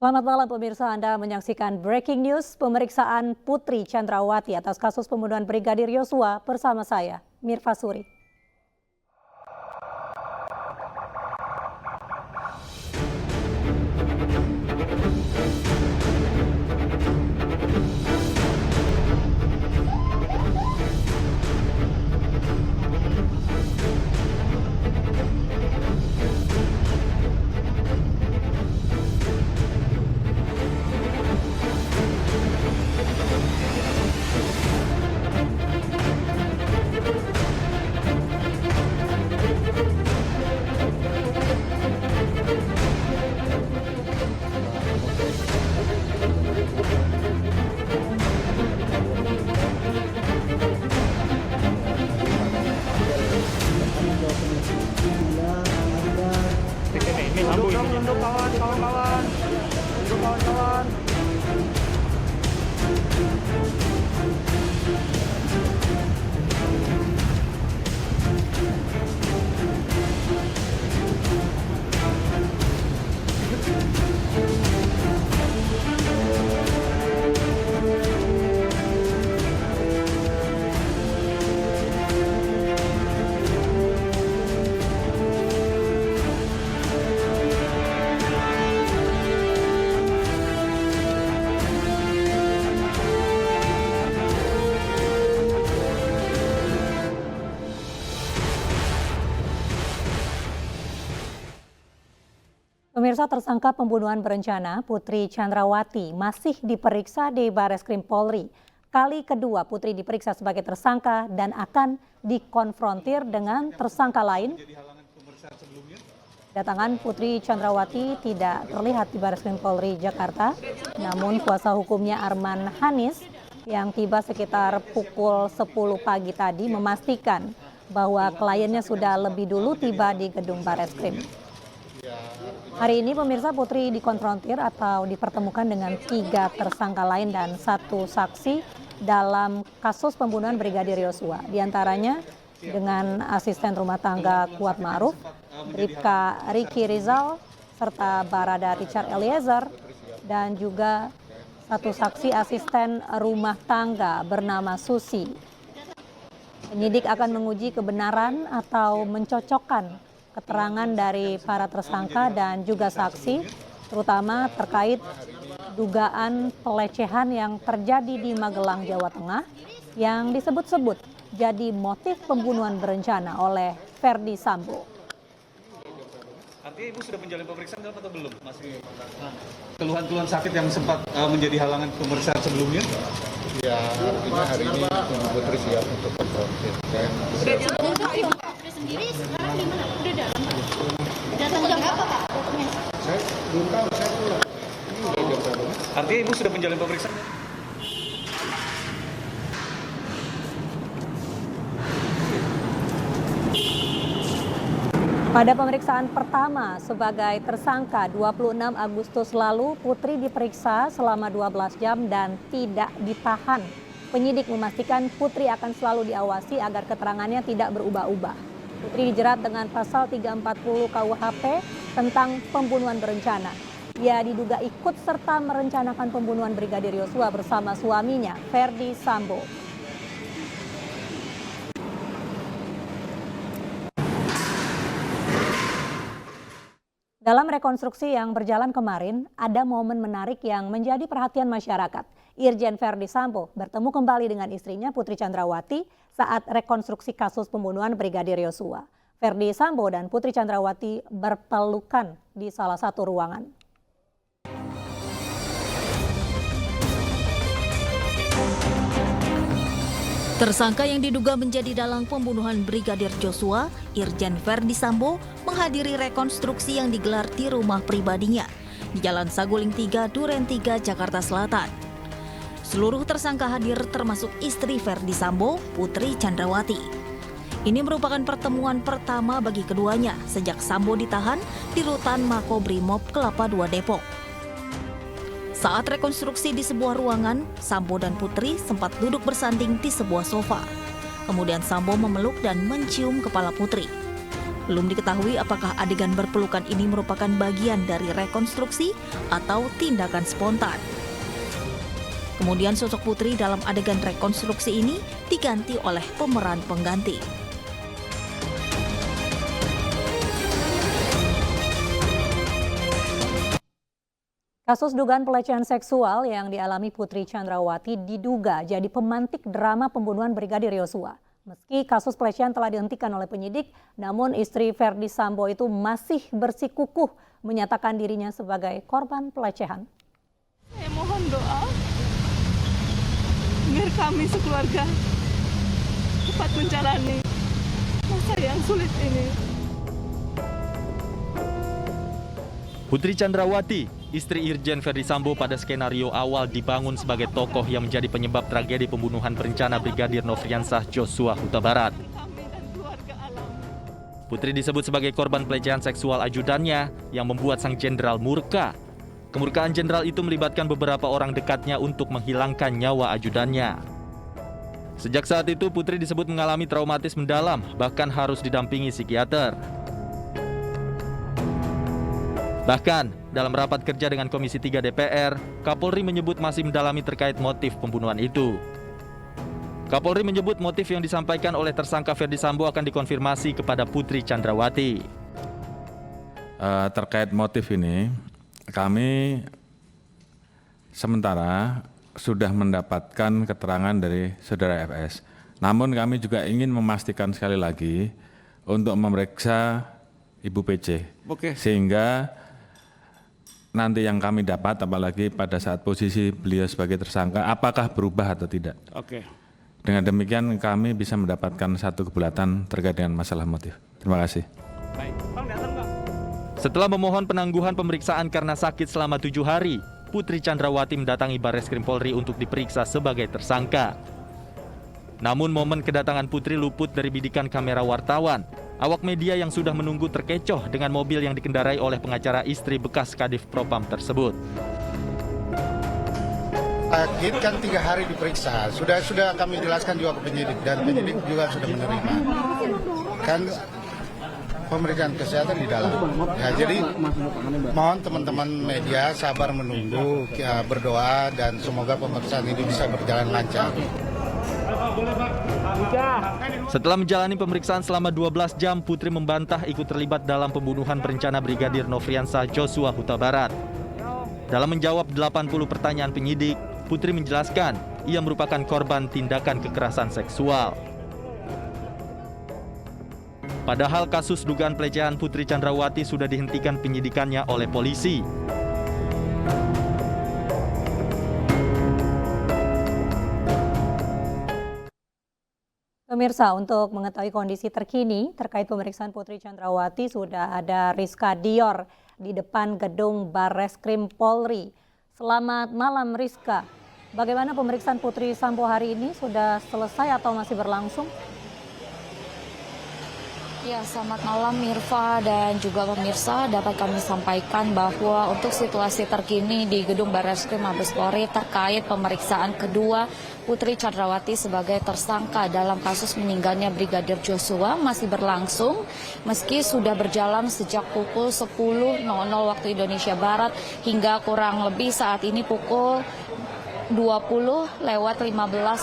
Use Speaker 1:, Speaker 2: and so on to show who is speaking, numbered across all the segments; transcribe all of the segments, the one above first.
Speaker 1: Selamat malam pemirsa, Anda menyaksikan Breaking News pemeriksaan Putri Chandrawati atas kasus pembunuhan Brigadir Yosua bersama saya, Mirva Suri.
Speaker 2: Untuk kawan-kawan.
Speaker 1: Pemirsa, tersangka pembunuhan berencana Putri Chandrawati masih diperiksa di Bareskrim Polri. Kali kedua Putri diperiksa sebagai tersangka dan akan dikonfrontir dengan tersangka lain. Datangan Putri Chandrawati tidak terlihat di Bareskrim Polri Jakarta, namun kuasa hukumnya Arman Hanis yang tiba sekitar pukul 10 pagi tadi memastikan bahwa kliennya sudah lebih dulu tiba di gedung Bareskrim. Hari ini pemirsa, Putri dikonfrontir atau dipertemukan dengan 3 tersangka lain dan 1 saksi dalam kasus pembunuhan Brigadir Yosua. Di antaranya dengan asisten rumah tangga Kuat Ma'ruf, Bribka Riki Rizal, serta Barada Richard Eliezer, dan juga 1 saksi asisten rumah tangga bernama Susi. Penyidik akan menguji kebenaran atau mencocokkan keterangan dari para tersangka dan juga saksi, terutama terkait dugaan pelecehan yang terjadi di Magelang, Jawa Tengah, yang disebut-sebut jadi motif pembunuhan berencana oleh Ferdi Sambo.
Speaker 3: Artinya Ibu sudah menjalani pemeriksaan atau belum? Masih keluhan-keluhan sakit yang sempat menjadi halangan pemeriksaan sebelumnya?
Speaker 4: Ya, artinya hari ini Putri siap untuk konfrontir.
Speaker 5: Putri sendiri sekarang di mana? Udah dalam, Pak? Datang jam berapa, Pak?
Speaker 4: Saya belum tahu, saya pulang. Ini udah jam berapa?
Speaker 3: Artinya Ibu sudah menjalani pemeriksaan?
Speaker 1: Pada pemeriksaan pertama sebagai tersangka 26 Agustus lalu, Putri diperiksa selama 12 jam dan tidak ditahan. Penyidik memastikan Putri akan selalu diawasi agar keterangannya tidak berubah-ubah. Putri dijerat dengan pasal 340 KUHP tentang pembunuhan berencana. Ia diduga ikut serta merencanakan pembunuhan Brigadir Yosua bersama suaminya, Ferdi Sambo. Dalam rekonstruksi yang berjalan kemarin, ada momen menarik yang menjadi perhatian masyarakat. Irjen Ferdi Sambo bertemu kembali dengan istrinya Putri Chandrawati saat rekonstruksi kasus pembunuhan Brigadir Yosua. Ferdi Sambo dan Putri Chandrawati berpelukan di salah satu ruangan.
Speaker 6: Tersangka yang diduga menjadi dalang pembunuhan Brigadir Yosua, Irjen Ferdi Sambo, menghadiri rekonstruksi yang digelar di rumah pribadinya di Jalan Saguling 3, Duren 3, Jakarta Selatan. Seluruh tersangka hadir termasuk istri Ferdi Sambo, Putri Chandrawati. Ini merupakan pertemuan pertama bagi keduanya sejak Sambo ditahan di rutan Makobrimob Kelapa II Depok. Saat rekonstruksi di sebuah ruangan, Sambo dan Putri sempat duduk bersanding di sebuah sofa. Kemudian Sambo memeluk dan mencium kepala Putri. Belum diketahui apakah adegan berpelukan ini merupakan bagian dari rekonstruksi atau tindakan spontan. Kemudian sosok Putri dalam adegan rekonstruksi ini diganti oleh pemeran pengganti.
Speaker 1: Kasus dugaan pelecehan seksual yang dialami Putri Chandrawati diduga jadi pemantik drama pembunuhan Brigadir Yosua. Meski kasus pelecehan telah dihentikan oleh penyidik, namun istri Verdi Sambo itu masih bersikukuh menyatakan dirinya sebagai korban pelecehan.
Speaker 2: Saya mohon doa biar kami sekeluarga cepat menjalani masa yang sulit ini.
Speaker 7: Putri Chandrawati, istri Irjen Verdi Sambo pada skenario awal dibangun sebagai tokoh yang menjadi penyebab tragedi pembunuhan berencana Brigadir Nofriansah Joshua Huta Barat. Putri disebut sebagai korban pelecehan seksual ajudannya yang membuat sang jenderal murka. Kemurkaan jenderal itu melibatkan beberapa orang dekatnya untuk menghilangkan nyawa ajudannya. Sejak saat itu Putri disebut mengalami traumatis mendalam, bahkan harus didampingi psikiater. Bahkan, dalam rapat kerja dengan Komisi 3 DPR, Kapolri menyebut masih mendalami terkait motif pembunuhan itu. Kapolri menyebut motif yang disampaikan oleh tersangka Verdi Sambo akan dikonfirmasi kepada Putri Chandrawati.
Speaker 4: Terkait motif ini, kami sementara sudah mendapatkan keterangan dari saudara FS. Namun kami juga ingin memastikan sekali lagi untuk memeriksa Ibu PC. Sehingga nanti yang kami dapat, apalagi pada saat posisi beliau sebagai tersangka, apakah berubah atau tidak. Dengan demikian kami bisa mendapatkan satu kebulatan terkait dengan masalah motif. Terima kasih.
Speaker 7: Setelah memohon penangguhan pemeriksaan karena sakit selama 7 hari, Putri Chandrawati mendatangi Barreskrim Polri untuk diperiksa sebagai tersangka. Namun momen kedatangan Putri luput dari bidikan kamera wartawan. Awak media yang sudah menunggu terkecoh dengan mobil yang dikendarai oleh pengacara istri bekas Kadif Propam tersebut.
Speaker 8: Sakit kan 3 hari diperiksa, sudah kami jelaskan juga ke penyidik dan penyidik juga sudah menerima. Kan pemeriksaan kesehatan di dalam. Ya, jadi mohon teman-teman media sabar menunggu, berdoa dan semoga pemeriksaan ini bisa berjalan lancar.
Speaker 7: Setelah menjalani pemeriksaan selama 12 jam, Putri membantah ikut terlibat dalam pembunuhan berencana Brigadir Nofriansah Joshua Huta Barat. Dalam menjawab 80 pertanyaan penyidik, Putri menjelaskan ia merupakan korban tindakan kekerasan seksual. Padahal kasus dugaan pelecehan Putri Chandrawati sudah dihentikan penyidikannya oleh polisi.
Speaker 1: Pemirsa, untuk mengetahui kondisi terkini terkait pemeriksaan Putri Chandrawati sudah ada Rizka Dior di depan gedung Barreskrim Polri. Selamat malam Rizka. Bagaimana pemeriksaan Putri Sambo hari ini? Sudah selesai atau masih berlangsung?
Speaker 9: Ya, selamat malam Mirva dan juga pemirsa. Dapat kami sampaikan bahwa untuk situasi terkini di gedung Barreskrim Mabes Polri terkait pemeriksaan kedua Putri Chandrawati sebagai tersangka dalam kasus meninggalnya Brigadir Joshua masih berlangsung meski sudah berjalan sejak pukul 10.00 waktu Indonesia Barat hingga kurang lebih saat ini pukul 20:15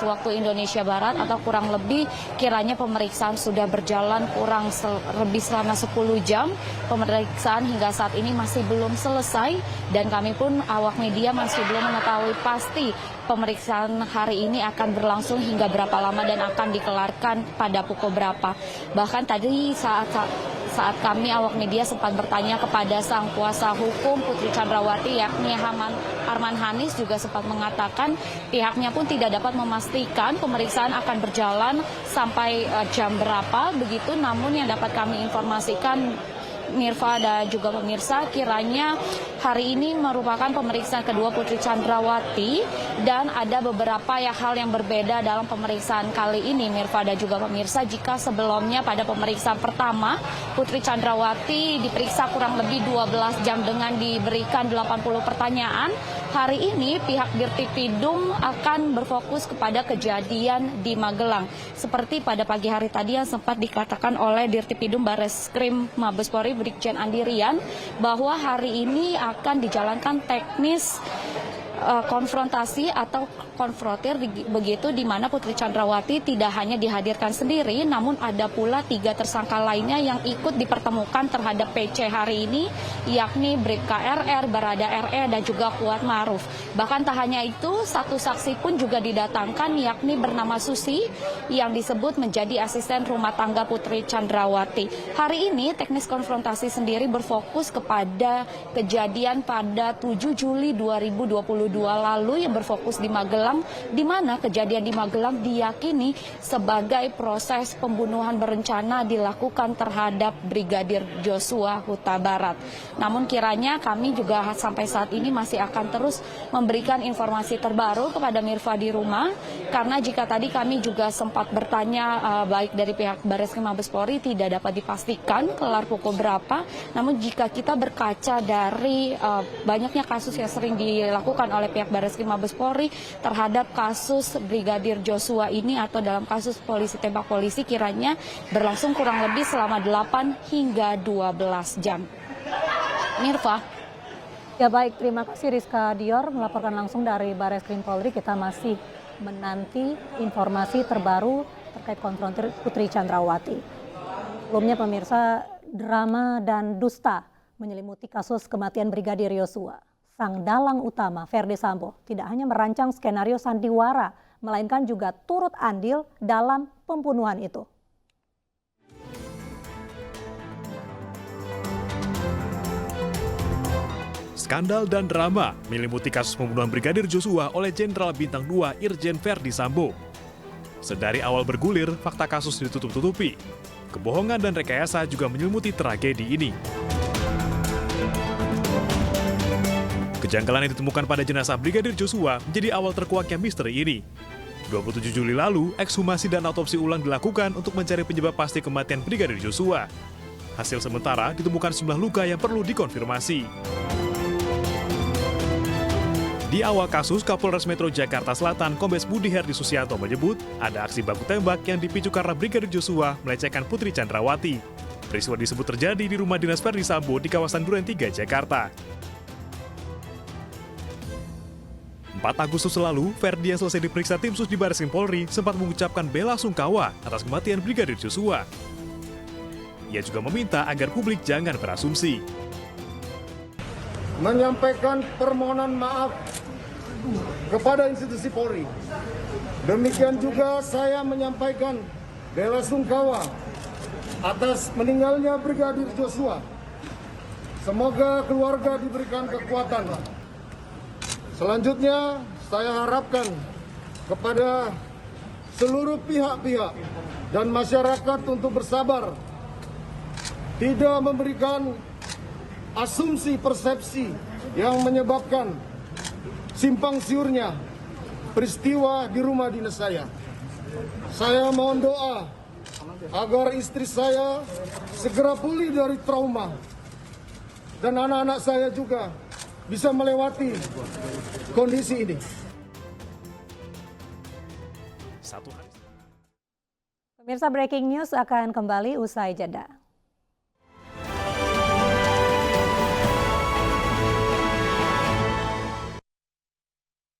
Speaker 9: waktu Indonesia Barat atau kurang lebih kiranya pemeriksaan sudah berjalan kurang lebih selama 10 jam. Pemeriksaan hingga saat ini masih belum selesai dan kami pun awak media masih belum mengetahui pasti pemeriksaan hari ini akan berlangsung hingga berapa lama dan akan dikelarkan pada pukul berapa. Bahkan tadi saat kami awak media sempat bertanya kepada sang kuasa hukum Putri Chandrawati yakni Arman Hanis juga sempat mengatakan pihaknya pun tidak dapat memastikan pemeriksaan akan berjalan sampai jam berapa begitu, namun yang dapat kami informasikan Mirfa dan juga pemirsa, kiranya hari ini merupakan pemeriksaan kedua Putri Chandrawati dan ada beberapa hal yang berbeda dalam pemeriksaan kali ini, Mirfa dan juga pemirsa. Jika sebelumnya pada pemeriksaan pertama Putri Chandrawati diperiksa kurang lebih 12 jam dengan diberikan 80 pertanyaan, hari ini pihak Dirtipidum akan berfokus kepada kejadian di Magelang. Seperti pada pagi hari tadi yang sempat dikatakan oleh Dirtipidum Bareskrim Mabes Polri Brigjen Andi Rian bahwa hari ini akan dijalankan teknis konfrontasi atau konfrontir begitu, di mana Putri Chandrawati tidak hanya dihadirkan sendiri, namun ada pula 3 tersangka lainnya yang ikut dipertemukan terhadap PC hari ini, yakni Bribka RR, Barada RE, dan juga Kuat Maruf. Bahkan tak hanya itu, satu saksi pun juga didatangkan, yakni bernama Susi, yang disebut menjadi asisten rumah tangga Putri Chandrawati. Hari ini teknis konfrontasi sendiri berfokus kepada kejadian pada 7 Juli 2022 lalu yang berfokus di Magelang, di mana kejadian di Magelang diyakini sebagai proses pembunuhan berencana dilakukan terhadap Brigadir Joshua Huta Barat. Namun kiranya kami juga sampai saat ini masih akan terus memberikan informasi terbaru kepada Mirfa di rumah, karena jika tadi kami juga sempat bertanya baik dari pihak Bareskrim Mabes Polri tidak dapat dipastikan kelar pukul berapa, namun jika kita berkaca dari banyaknya kasus yang sering dilakukan oleh pihak Bareskrim Mabes Polri terhadap kasus Brigadir Joshua ini atau dalam kasus polisi tembak polisi, kiranya berlangsung kurang lebih selama 8 hingga 12 jam. Mirfa.
Speaker 1: Ya baik, terima kasih Rizka Dior melaporkan langsung dari Bareskrim Polri. Kita masih menanti informasi terbaru terkait konfrontir Putri Chandrawati. Sebelumnya pemirsa, drama dan dusta menyelimuti kasus kematian Brigadir Joshua. Sang dalang utama Ferdi Sambo tidak hanya merancang skenario sandiwara, melainkan juga turut andil dalam pembunuhan itu.
Speaker 10: Skandal dan drama menyelimuti kasus pembunuhan Brigadir Joshua oleh Jenderal Bintang 2 Irjen Ferdi Sambo. Sedari awal bergulir, fakta kasus ditutup-tutupi. Kebohongan dan rekayasa juga menyelimuti tragedi ini. Kejanggalan yang ditemukan pada jenazah Brigadir Joshua menjadi awal terkuaknya misteri ini. 27 Juli lalu, ekshumasi dan autopsi ulang dilakukan untuk mencari penyebab pasti kematian Brigadir Joshua. Hasil sementara ditemukan sejumlah luka yang perlu dikonfirmasi. Di awal kasus, Kapolres Metro Jakarta Selatan, Kombes Budi Herdi Susianto menyebut ada aksi baku tembak yang dipicu karena Brigadir Joshua melecehkan Putri Chandrawati. Peristiwa disebut terjadi di rumah dinas Ferdi Sambo di kawasan Duren 3, Jakarta. 4 Agustus lalu, Ferdi yang selesai diperiksa tim sus di Bareskrim Polri sempat mengucapkan bela sungkawa atas kematian Brigadir Joshua. Ia juga meminta agar publik jangan berasumsi.
Speaker 8: Menyampaikan permohonan maaf kepada institusi Polri. Demikian juga saya menyampaikan bela sungkawa atas meninggalnya Brigadir Joshua. Semoga keluarga diberikan kekuatan. Selanjutnya, saya harapkan kepada seluruh pihak-pihak dan masyarakat untuk bersabar, tidak memberikan asumsi persepsi yang menyebabkan simpang siurnya peristiwa di rumah dinas saya. Saya mohon doa agar istri saya segera pulih dari trauma dan anak-anak saya juga bisa melewati kondisi ini.
Speaker 1: Pemirsa, breaking news akan kembali usai jeda.